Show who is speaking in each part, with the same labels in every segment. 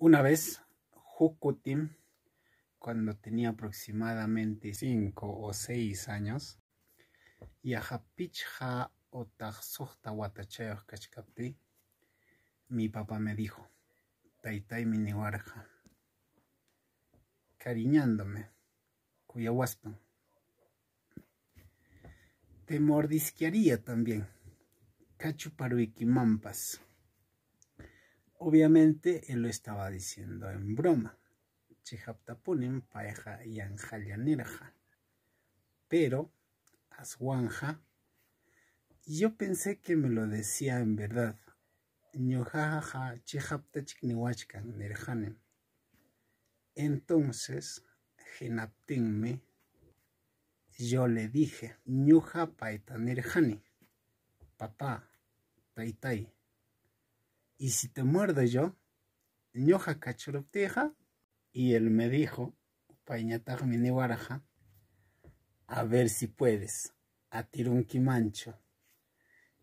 Speaker 1: Una vez, Jukutim, cuando tenía aproximadamente 5 o 6 años, yahapichha o taxuhta watachayoh kachkapti, mi papá me dijo, taytay miniwarja, cariñándome, kuyawaspan. Te mordisquearía también, cachuparuikimampas. Obviamente él lo estaba diciendo en broma. Chihaptapunim paeja yanjallanirja. Pero, aswanja, yo pensé que me lo decía en verdad. Ñujajaja chihaptachikniwachkan nirjanem. Entonces, jinaptinme, yo le dije, ñuja paita nirjani, papá, taytay. ¿Y si te muerdo yo? ¿Ñoja cachuruptija? Y él me dijo, pañatag miniwaraja, a ver si puedes, a tirunquimancho.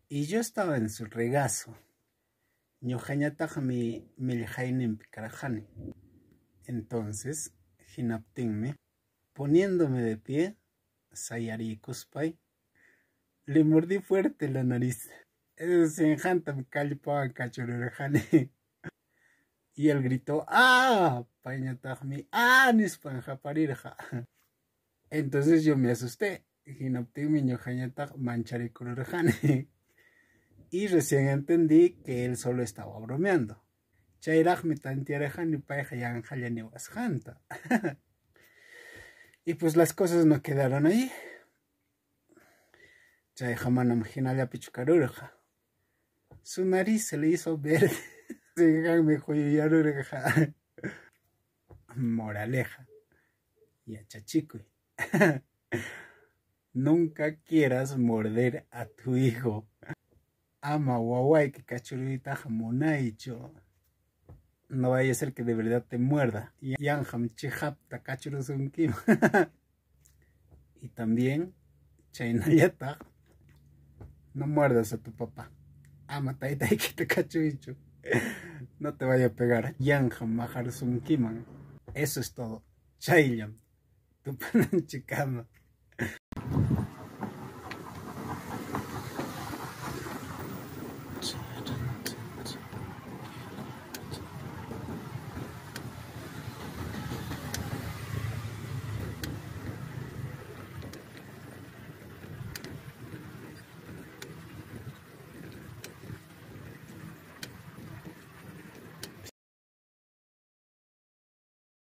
Speaker 1: Y yo estaba en su regazo. Ñojañatag mi miljainim picarajani. Entonces, jinaptinme, poniéndome de pie, sayari kuspay, le mordí fuerte la nariz. Senjantam calpawan cachururajani. Y él gritó, ¡ah! Pañatagmi, ¡ah! Nispan japarirja. Entonces yo me asusté. Jinaptigmi ñojañatag mancharicururajani. Y recién entendí que él solo estaba bromeando. Chayrajmi tantiarajani paeja yanjallani wasjanta. Y pues las cosas no quedaron ahí. Chayjamanam jinallapichukarurja. Su nariz se le hizo verde. Moraleja. Yachachicuy. Nunca quieras morder a tu hijo. Ama guaguay que cachurita jamonaicho. No vaya a ser que de verdad te muerda. Yanjam chihapta cachurusunkim. Y también, chaynayata, no muerdas a tu papá. Ama taytay que te cachuicho. No te vaya a pegar. Yanjam majar sunkiman. Eso es todo. Chaylam. Tu pananchikama.